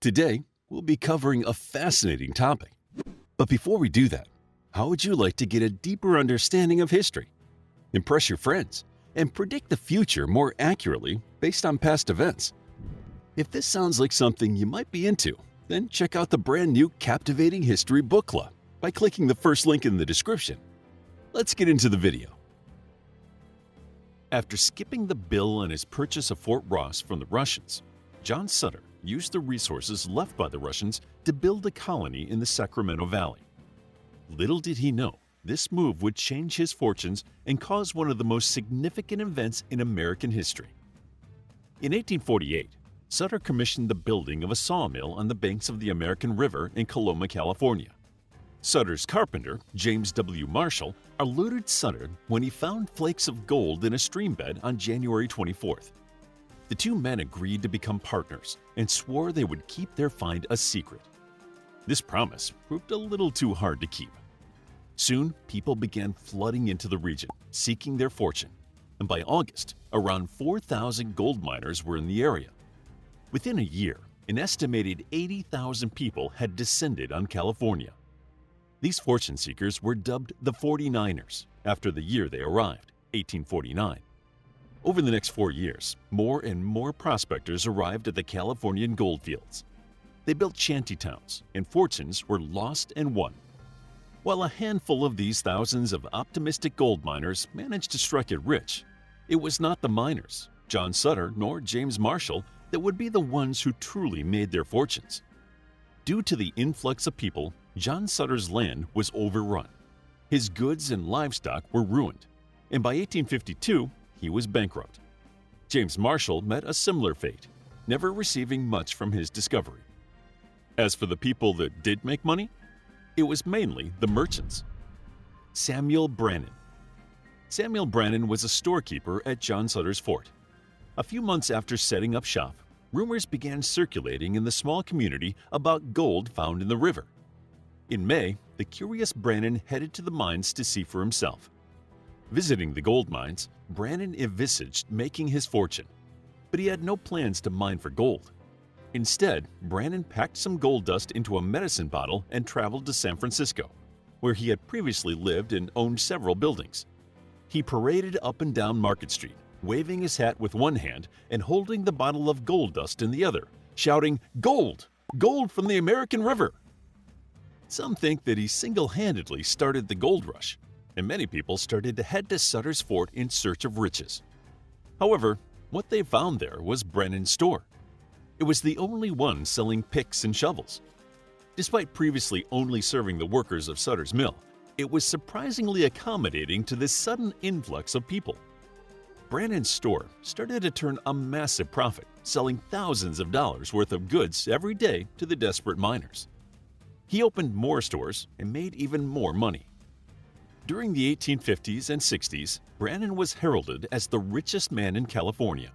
Today, we'll be covering a fascinating topic. But before we do that, how would you like to get a deeper understanding of history, impress your friends, and predict the future more accurately based on past events? If this sounds like something you might be into, then check out the brand new Captivating History Book Club by clicking the first link in the description. Let's get into the video. After skipping the bill on his purchase of Fort Ross from the Russians, John Sutter used the resources left by the Russians to build a colony in the Sacramento Valley. Little did he know, this move would change his fortunes and cause one of the most significant events in American history. In 1848, Sutter commissioned the building of a sawmill on the banks of the American River in Coloma, California. Sutter's carpenter, James W. Marshall, alerted Sutter when he found flakes of gold in a stream bed on January 24th. The two men agreed to become partners and swore they would keep their find a secret. This promise proved a little too hard to keep. Soon, people began flooding into the region, seeking their fortune, and by August, around 4,000 gold miners were in the area. Within a year, an estimated 80,000 people had descended on California. These fortune seekers were dubbed the 49ers after the year they arrived, 1849. Over the next 4 years, more and more prospectors arrived at the Californian goldfields. They built shantytowns, and fortunes were lost and won. While a handful of these thousands of optimistic gold miners managed to strike it rich, it was not the miners, John Sutter nor James Marshall, that would be the ones who truly made their fortunes. Due to the influx of people, John Sutter's land was overrun. His goods and livestock were ruined, and by 1852, he was bankrupt. James Marshall met a similar fate, never receiving much from his discovery. As for the people that did make money, it was mainly the merchants. Samuel Brannan. Samuel Brannan was a storekeeper at John Sutter's fort. A few months after setting up shop, rumors began circulating in the small community about gold found in the river. In May, the curious Brannan headed to the mines to see for himself. Visiting the gold mines, Brannan envisaged making his fortune, but he had no plans to mine for gold. Instead, Brannan packed some gold dust into a medicine bottle and traveled to San Francisco, where he had previously lived and owned several buildings. He paraded up and down Market Street, waving his hat with one hand and holding the bottle of gold dust in the other, shouting, "Gold! Gold from the American River!" Some think that he single-handedly started the gold rush, and many people started to head to Sutter's fort in search of riches. However, what they found there was Brannan's store. It was the only one selling picks and shovels. Despite previously only serving the workers of Sutter's mill, it was surprisingly accommodating to this sudden influx of people. Brannan's store started to turn a massive profit, selling thousands of dollars worth of goods every day to the desperate miners. He opened more stores and made even more money. During the 1850s and 60s, Brannan was heralded as the richest man in California.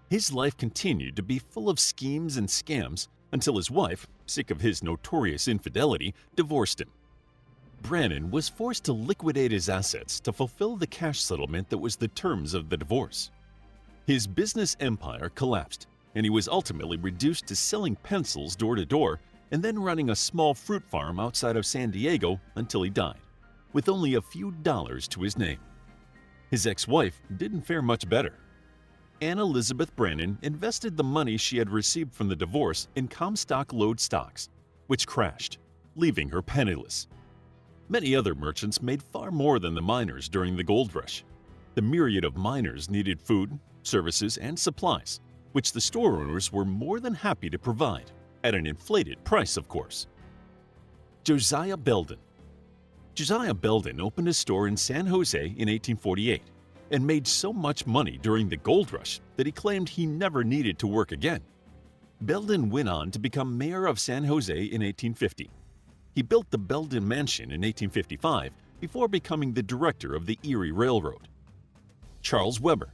His life continued to be full of schemes and scams until his wife, sick of his notorious infidelity, divorced him. Brannan was forced to liquidate his assets to fulfill the cash settlement that was the terms of the divorce. His business empire collapsed, and he was ultimately reduced to selling pencils door to door and then running a small fruit farm outside of San Diego until he died, with only a few dollars to his name. His ex-wife didn't fare much better. Anne Elizabeth Brannan invested the money she had received from the divorce in Comstock Lode stocks, which crashed, leaving her penniless. Many other merchants made far more than the miners during the gold rush. The myriad of miners needed food, services, and supplies, which the store owners were more than happy to provide, at an inflated price, of course. Josiah Belden. Josiah Belden opened a store in San Jose in 1848 and made so much money during the gold rush that he claimed he never needed to work again. Belden went on to become mayor of San Jose in 1850. He built the Belden Mansion in 1855 before becoming the director of the Erie Railroad. Charles Weber.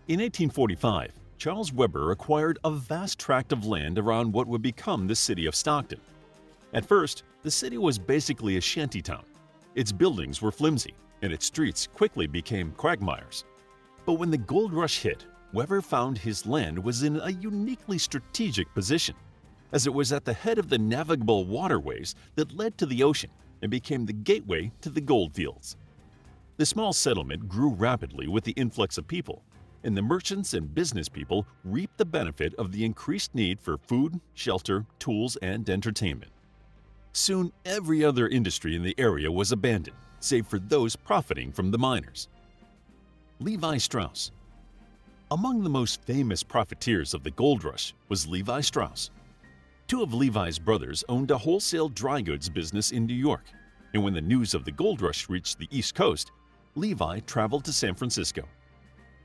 In 1845, Charles Weber acquired a vast tract of land around what would become the city of Stockton. At first, the city was basically a shantytown. Its buildings were flimsy, and its streets quickly became quagmires. But when the gold rush hit, Weber found his land was in a uniquely strategic position. as it was at the head of the navigable waterways that led to the ocean and became the gateway to the gold fields. The small settlement grew rapidly with the influx of people, and the merchants and business people reaped the benefit of the increased need for food, shelter, tools, and entertainment. Soon, every other industry in the area was abandoned, save for those profiting from the miners. Levi Strauss. Among the most famous profiteers of the gold rush was Levi Strauss. Two of Levi's brothers owned a wholesale dry goods business in New York, and when the news of the gold rush reached the East Coast, Levi traveled to San Francisco.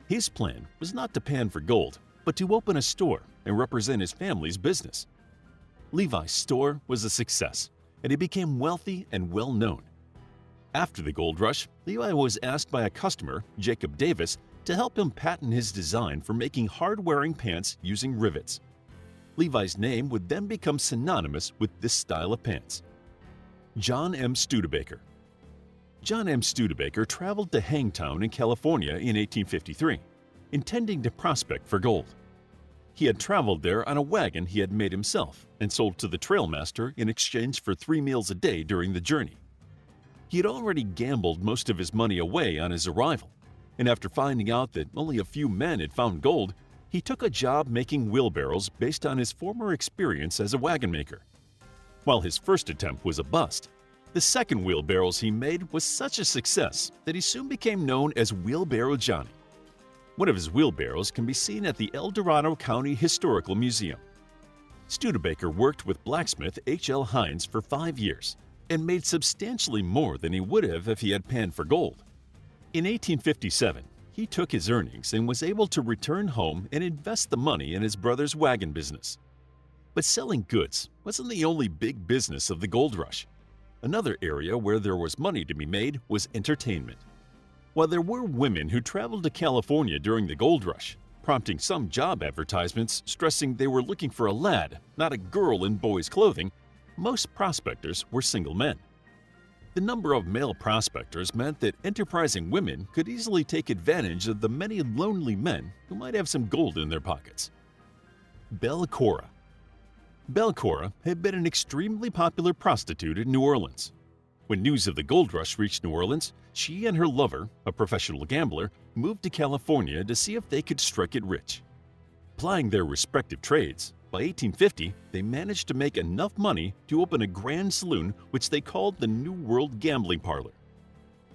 His plan was not to pan for gold, but to open a store and represent his family's business. Levi's store was a success, and he became wealthy and well-known. After the gold rush, Levi was asked by a customer, Jacob Davis, to help him patent his design for making hard-wearing pants using rivets. Levi's name would then become synonymous with this style of pants. John M. Studebaker. John M. Studebaker traveled to Hangtown in California in 1853, intending to prospect for gold. He had traveled there on a wagon he had made himself and sold to the trailmaster in exchange for 3 meals a day during the journey. He had already gambled most of his money away on his arrival, and after finding out that only a few men had found gold, he took a job making wheelbarrows based on his former experience as a wagon maker. While his first attempt was a bust, the second wheelbarrows he made was such a success that he soon became known as Wheelbarrow Johnny. One of his wheelbarrows can be seen at the El Dorado County Historical Museum. Studebaker worked with blacksmith H.L. Hines for 5 years and made substantially more than he would have if he had panned for gold. In 1857, he took his earnings and was able to return home and invest the money in his brother's wagon business. But selling goods wasn't the only big business of the gold rush. Another area where there was money to be made was entertainment. While there were women who traveled to California during the gold rush, prompting some job advertisements stressing they were looking for a lad, not a girl in boys' clothing, most prospectors were single men. The number of male prospectors meant that enterprising women could easily take advantage of the many lonely men who might have some gold in their pockets. Belle Cora. Belle Cora had been an extremely popular prostitute in New Orleans. When news of the gold rush reached New Orleans, she and her lover, a professional gambler, moved to California to see if they could strike it rich. Plying their respective trades, by 1850 they managed to make enough money to open a grand saloon which they called the New World Gambling Parlor.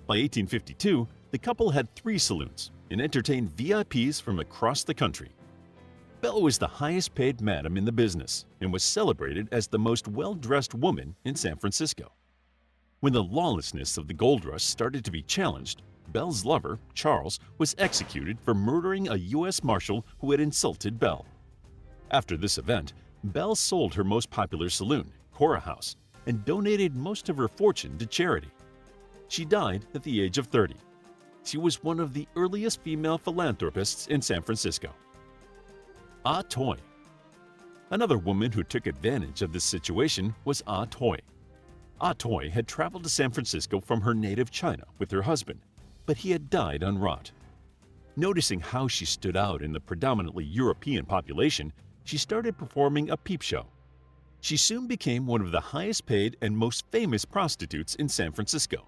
By 1852, the couple had 3 saloons and entertained VIPs from across the country. Belle was the highest-paid madam in the business and was celebrated as the most well-dressed woman in San Francisco. When the lawlessness of the gold rush started to be challenged, Belle's lover, Charles, was executed for murdering a U.S. Marshal who had insulted Belle. After this event, Belle sold her most popular saloon, Cora House, and donated most of her fortune to charity. She died at the age of 30. She was one of the earliest female philanthropists in San Francisco. Ah Toy. Another woman who took advantage of this situation was Ah Toy. Ah Toy had traveled to San Francisco from her native China with her husband, but he had died en route. Noticing how she stood out in the predominantly European population, she started performing a peep show. She soon became one of the highest-paid and most famous prostitutes in San Francisco.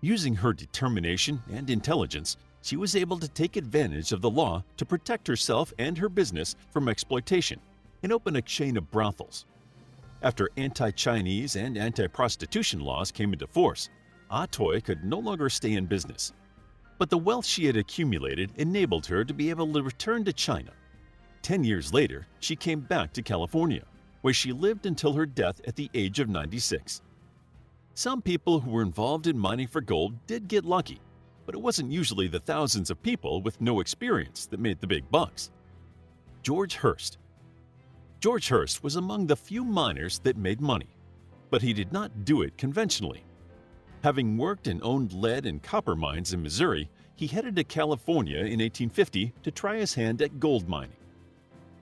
Using her determination and intelligence, she was able to take advantage of the law to protect herself and her business from exploitation and open a chain of brothels. After anti-Chinese and anti-prostitution laws came into force, Ah Toy could no longer stay in business. But the wealth she had accumulated enabled her to be able to return to China. 10 years later, she came back to California, where she lived until her death at the age of 96. Some people who were involved in mining for gold did get lucky, but it wasn't usually the thousands of people with no experience that made the big bucks. George Hearst. George Hearst was among the few miners that made money, but he did not do it conventionally. Having worked and owned lead and copper mines in Missouri, he headed to California in 1850 to try his hand at gold mining.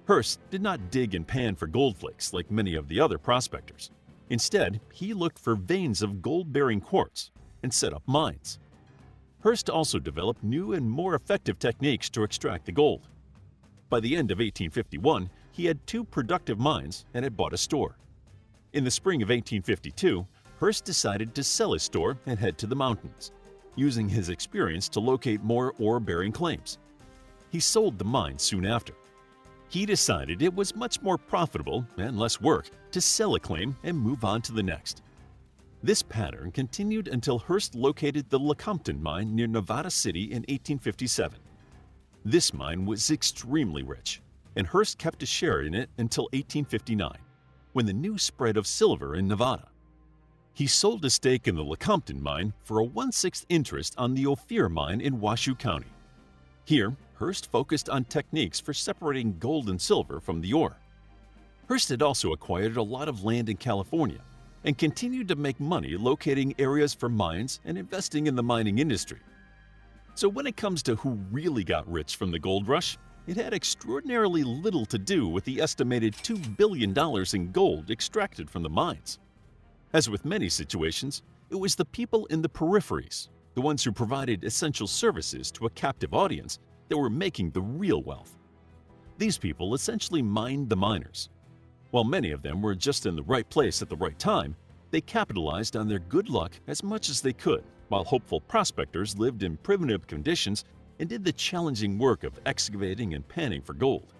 Hearst did not dig and pan for gold flakes like many of the other prospectors. Instead, he looked for veins of gold-bearing quartz and set up mines. Hearst also developed new and more effective techniques to extract the gold. By the end of 1851, he had 2 productive mines and had bought a store. In the spring of 1852, Hearst decided to sell his store and head to the mountains, using his experience to locate more ore-bearing claims. He sold the mine soon after. He decided it was much more profitable and less work to sell a claim and move on to the next. This pattern continued until Hearst located the Lecompton mine near Nevada City in 1857. This mine was extremely rich, and Hearst kept a share in it until 1859, when the news spread of silver in Nevada. He sold a stake in the Lecompton mine for a 1/6 interest on the OPHIR mine in Washoe County. Here, Hearst focused on techniques for separating gold and silver from the ore. Hearst had also acquired a lot of land in California and continued to make money locating areas for mines and investing in the mining industry. So when it comes to who really got rich from the gold rush, it had extraordinarily little to do with the estimated $2 billion in gold extracted from the mines. As with many situations, it was the people in the peripheries, the ones who provided essential services to a captive audience, that were making the real wealth. These people essentially mined the miners. While many of them were just in the right place at the right time, they capitalized on their good luck as much as they could, while hopeful prospectors lived in primitive conditions and did the challenging work of excavating and panning for gold.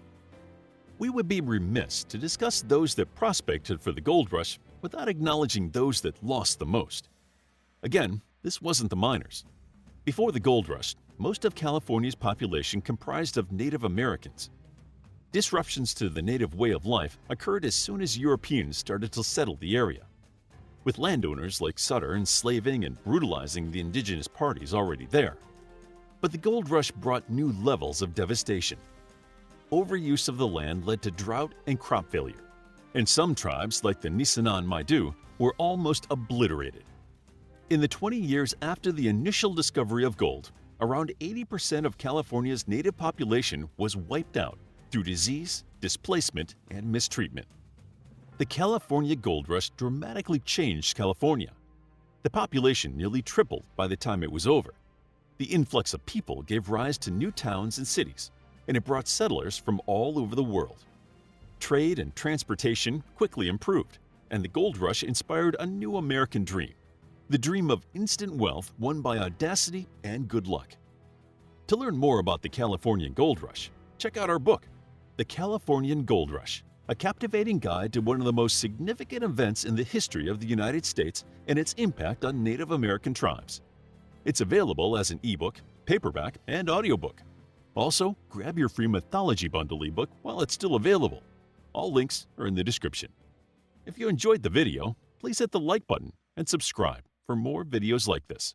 We would be remiss to discuss those that prospected for the gold rush without acknowledging those that lost the most. Again, this wasn't the miners. Before the gold rush, most of California's population comprised of Native Americans. Disruptions to the native way of life occurred as soon as Europeans started to settle the area. With landowners like Sutter enslaving and brutalizing the indigenous parties already there. But the gold rush brought new levels of devastation. Overuse of the land led to drought and crop failure, and some tribes, like the Nisenan Maidu, were almost obliterated. In the 20 years after the initial discovery of gold, around 80% of California's native population was wiped out through disease, displacement, and mistreatment. The California gold rush dramatically changed California. The population nearly tripled by the time it was over. The influx of people gave rise to new towns and cities, and it brought settlers from all over the world. Trade and transportation quickly improved, and the gold rush inspired a new American dream, the dream of instant wealth won by audacity and good luck. To learn more about the Californian gold rush, check out our book, The Californian Gold Rush, a captivating guide to one of the most significant events in the history of the United States and its impact on Native American tribes. It's available as an ebook, paperback, and audiobook. Also, grab your free mythology bundle ebook while it's still available. All links are in the description. If you enjoyed the video, please hit the like button and subscribe for more videos like this.